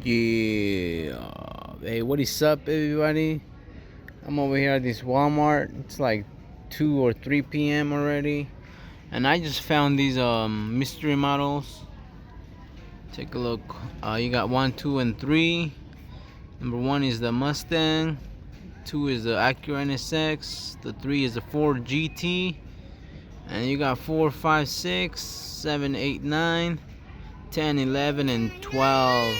Yeah. Hey, what is up, everybody? I'm over here at this Walmart. It's like 2 or 3 p.m. already, and I just found these mystery models. Take a look. You got 1, 2, and 3. Number 1 is the Mustang. 2 is the Acura NSX. The 3 is the Ford GT. And you got 4, 5, 6, 7, 8, 9, 10, 11, and 12.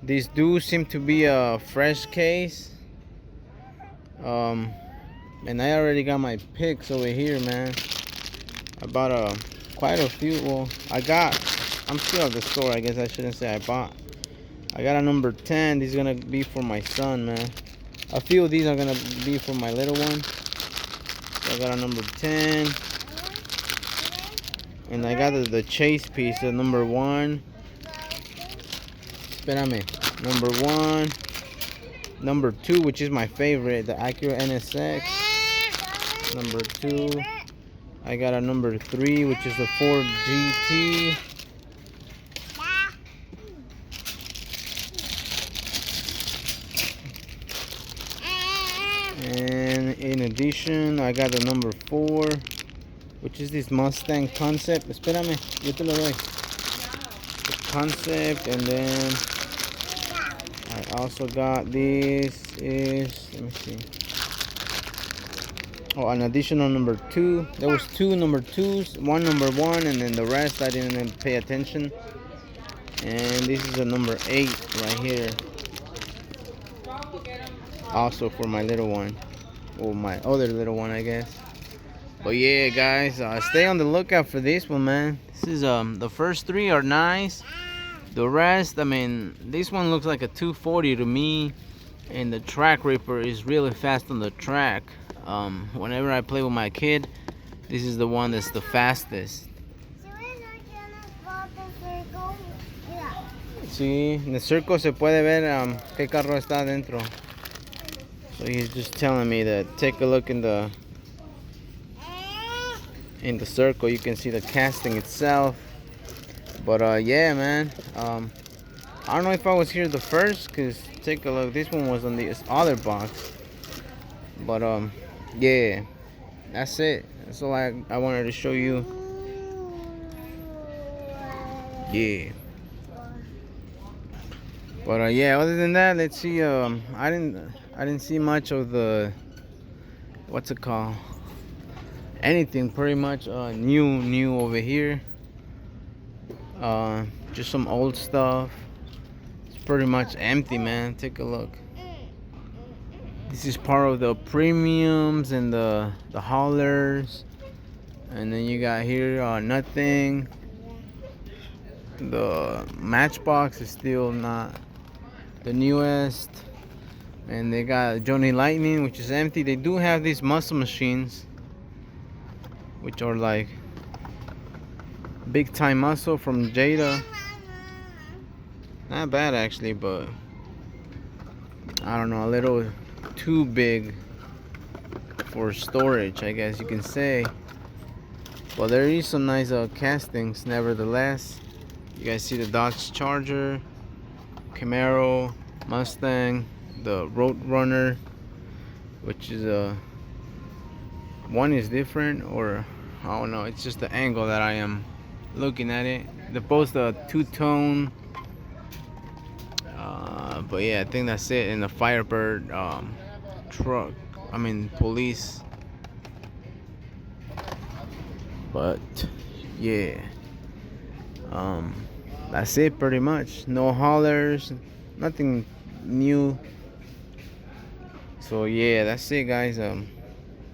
These do seem to be a fresh case. And I already got my picks over here, man. I bought quite a few. Well, I'm still at the store. I guess I shouldn't say I bought. I got a number 10. This is gonna be for my son, man. A few of these are gonna be for my little one. So I got a number 10. And I got the chase piece, the number 1. Espérame. Number 1. Number 2, which is my favorite, the Acura NSX. Number 2. I got a number 3, which is the Ford GT. And in addition, I got the number 4, which is this Mustang Concept. Espérame, yo te lo doy. The Concept, and then I also got this let me see. Oh, an additional number 2. There was 2 number 2s, 1 number 1, and then the rest I didn't pay attention. And this is a number 8 right here. Also for my little one, or my other little one, I guess. But yeah, guys, stay on the lookout for this one, man. This is the first 3 are nice. The rest, I mean, this one looks like a 240 to me, and the Track Ripper is really fast on the track. Whenever I play with my kid, this is the one that's the fastest. Sí, en el circo se puede ver qué carro está adentro. So he's just telling me that take a look in the circle. You can see the casting itself. But yeah, man. I don't know if I was here the first, cause take a look. This one was on this other box. But yeah, that's it. That's all I wanted to show you. Yeah. But yeah, other than that, let's see. I didn't see much of the, what's it called? Anything pretty much new over here. Just some old stuff. It's pretty much empty, man. Take a look. This is part of the premiums and the haulers. And then you got here nothing. The Matchbox is still not the newest. And they got Johnny Lightning, which is empty. They do have these muscle machines, which are like big time muscle from Jada. Not bad actually, but I don't know, a little too big for storage, I guess you can say. But there is some nice castings nevertheless. You guys see the Dodge Charger, Camaro, Mustang, the Roadrunner, which is one is different, or I don't know, it's just the angle that I am looking at it. They're both a two-tone, but yeah, I think that's it. And the Firebird truck, I mean police. But yeah, that's it pretty much. No haulers, nothing new. So yeah, that's it, guys.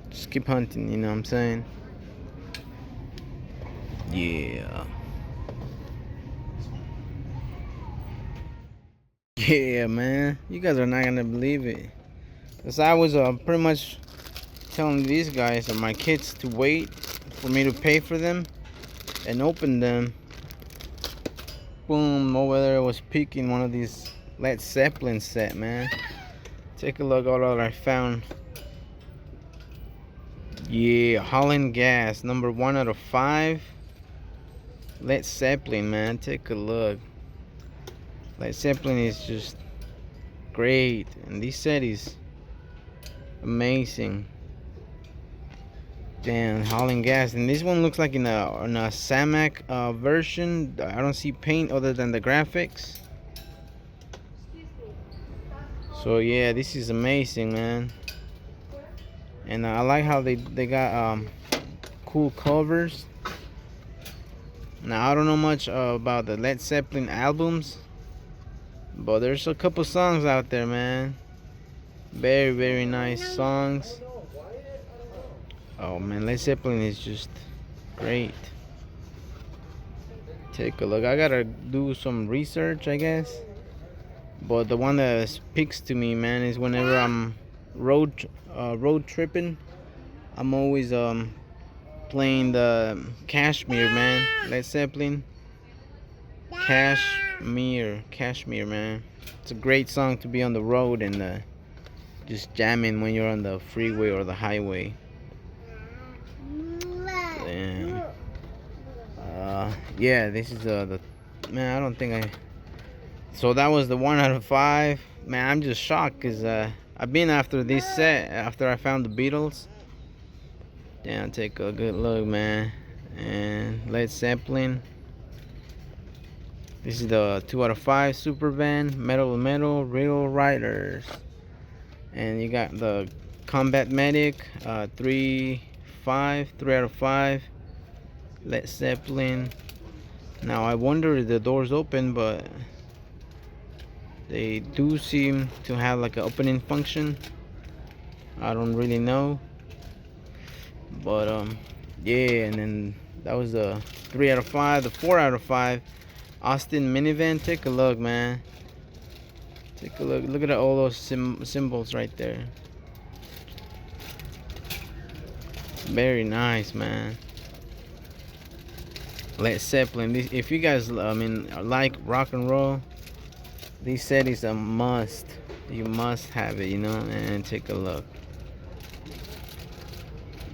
Just keep hunting, you know what I'm saying? Yeah. Yeah, man. You guys are not gonna believe it. Cause I was pretty much telling these guys and my kids to wait for me to pay for them and open them. Boom, over there was peeking one of these Led Zeppelin set, man. Take a look at all I found. Yeah, Holland Gas, number 1 out of 5. Led Zeppelin, man. Take a look. Led Zeppelin is just great, and this set is amazing. Damn, hauling gas, and this one looks like in a Samac version. I don't see paint other than the graphics. So yeah, this is amazing, man. And I like how they got cool covers. Now I don't know much about the Led Zeppelin albums, but there's a couple songs out there, man. Very nice songs. Oh man, Led Zeppelin is just great. Take a look. I gotta do some research, I guess. But the one that speaks to me, man, is whenever I'm road tripping. I'm always playing the Kashmir, man. Led Zeppelin. Kashmir, man. It's a great song to be on the road and just jamming when you're on the freeway or the highway. Damn. Yeah, this is the man. I don't think I. So that was the 1 out of 5. Man, I'm just shocked because I've been after this set after I found the Beatles. Damn, take a good look, man. And Led Zeppelin. This is the 2 out of 5 super van, metal real riders. And you got the Combat Medic, 3 out of 5. Led Zeppelin. Now I wonder if the doors open, but they do seem to have like an opening function. I don't really know, but yeah. And then that was the 3 out of 5. The 4 out of 5 Austin minivan. Take a look, man. Take a look. Look at all those symbols right there. Very nice, man. Led Zeppelin. If you guys, like rock and roll, this set is a must. You must have it, and take a look.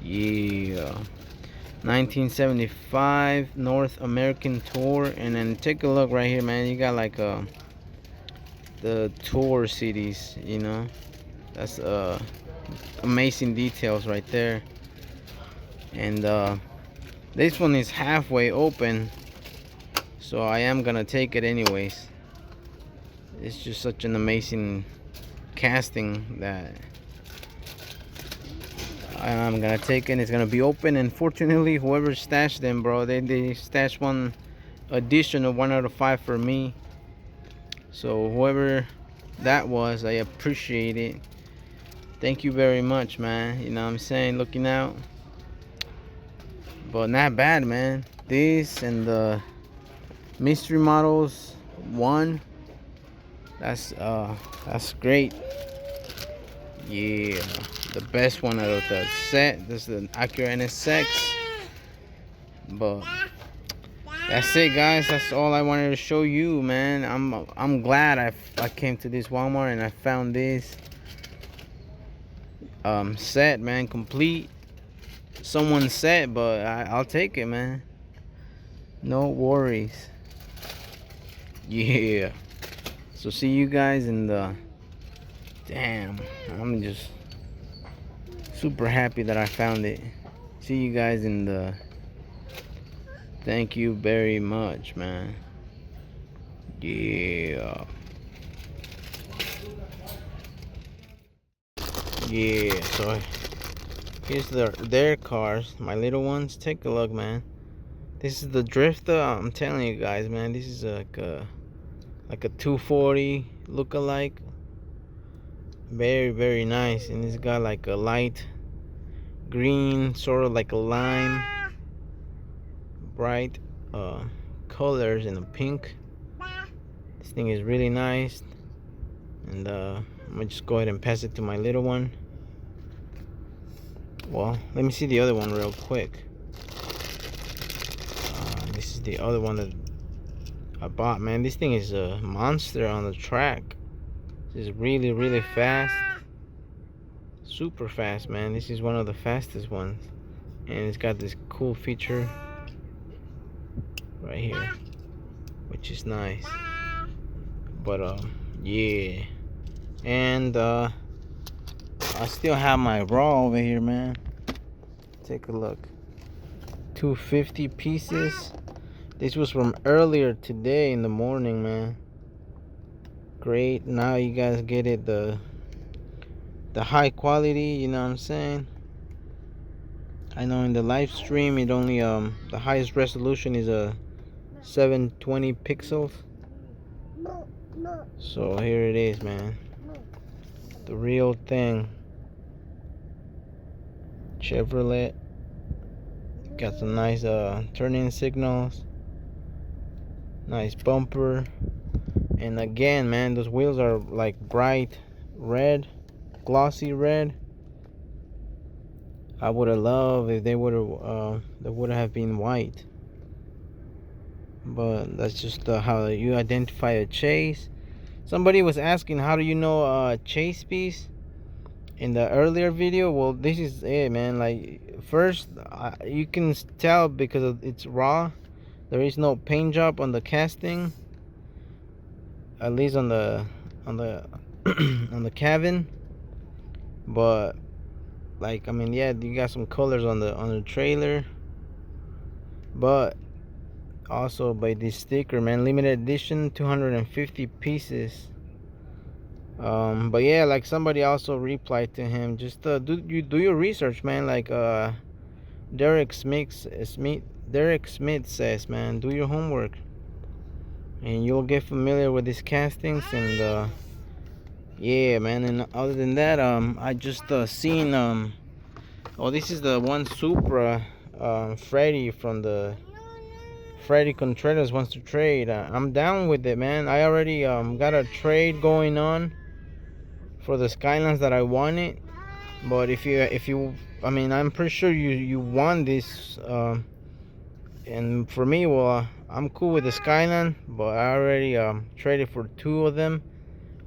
Yeah. 1975 North American tour, and then take a look right here, man. You got like the tour cities, That's amazing details right there. And this one is halfway open, so I am gonna take it anyways. It's just such an amazing casting that I'm gonna take it. It's gonna be open, and fortunately whoever stashed them, bro, they stashed one additional 1 out of 5 for me. So whoever that was, I appreciate it. Thank you very much, man. You know what I'm saying? Looking out. But not bad, man. This and the mystery models 1. That's great. Yeah, the best one out of the set. This is the Acura NSX. But that's it, guys. That's all I wanted to show you, man. I'm glad I came to this Walmart and I found this set, man, complete. Someone's set, but I'll take it, man. No worries. Yeah. So see you guys in the. Damn, I'm just super happy that I found it. See you guys in the. Thank you very much, man. Yeah. Yeah, so here's their cars, my little ones. Take a look, man. This is the Drifter. I'm telling you guys, man, this is like a 240 look-alike. Very nice, and it's got like a light green, sort of like a lime, bright colors, and a pink. This thing is really nice, and I'm gonna just go ahead and pass it to my little one. Well, let me see the other one real quick. This is the other one that I bought, man. This thing is a monster on the track. This is really fast. Super fast, man. This is one of the fastest ones. And it's got this cool feature right here, which is nice. But yeah. And I still have my raw over here, man. Take a look. 250 pieces. This was from earlier today in the morning, man. Great. Now you guys get it, the high quality, you know what I'm saying? I know in the live stream it only the highest resolution is a 720 pixels. So here it is, man. The real thing. Chevrolet. Got some nice turning signals. Nice bumper. And again, man, those wheels are like bright red, glossy red. I would have loved if they would have been white. But that's just how you identify a chase. Somebody was asking, how do you know a chase piece in the earlier video? Well, this is it, man. Like, first, you can tell because it's raw. There is no paint job on the casting, at least on the on the cabin. But like, I mean, yeah, you got some colors on the trailer. But also by this sticker, man, limited edition, 250 pieces. But yeah, like somebody also replied to him, just do your research, man. Like Derek Smith says, man, do your homework and you'll get familiar with these castings. And yeah, man. And other than that, I just seen oh, this is the one Supra. Freddy from the Freddy Contreras wants to trade. I'm down with it, man. I already got a trade going on for the Skylines that I wanted. But if you, I mean, I'm pretty sure you want this. And for me, well, I'm cool with the Skyline, but I already traded for two of them.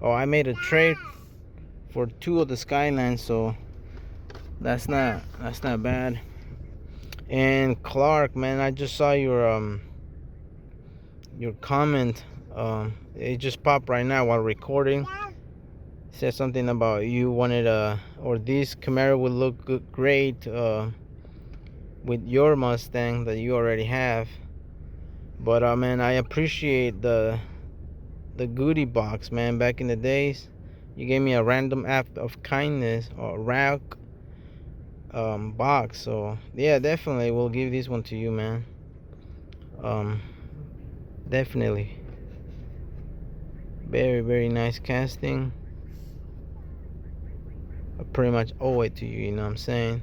Oh, I made a trade for two of the Skylines, so that's not bad. And Clark, man, I just saw your comment. It just popped right now while recording. Said something about you wanted or this Camaro would look great with your Mustang that you already have. But man, I appreciate the goodie box, man. Back in the days, you gave me a random act of kindness or rock box. So yeah, definitely we'll give this one to you, man. Definitely very nice casting. I pretty much owe it to you, you know what I'm saying?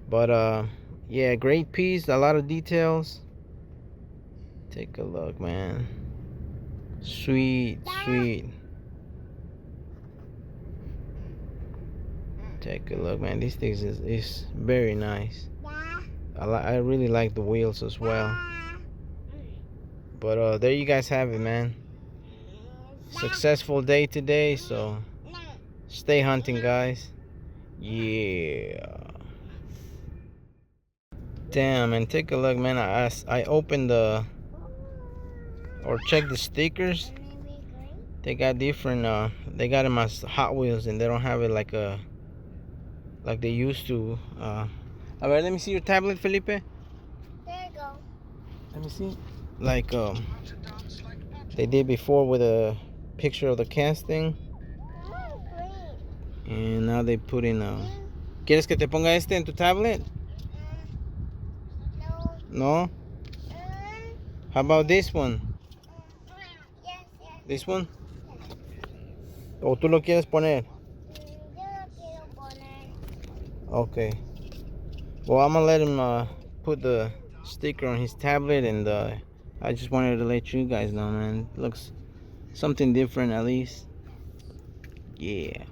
But yeah, great piece, a lot of details. Take a look, man. Sweet. Take a look, man. This thing is very nice. I really like the wheels as well. But there you guys have it, man. Successful day today, so stay hunting, guys. Yeah. Damn, and take a look, man. I opened the or checked the stickers. They got different. They got them as Hot Wheels, and they don't have it like they used to. Alright, let me see your tablet, Felipe. There you go. Let me see. Like they did before with a picture of the casting. And now they put in ¿Quieres que te ponga este en tu tablet? No? How about this one? Yes. This one? ¿O tú lo quieres poner? Yo lo quiero poner. Okay. Well, I'm gonna let him put the sticker on his tablet, and I just wanted to let you guys know, man. Looks something different at least. Yeah.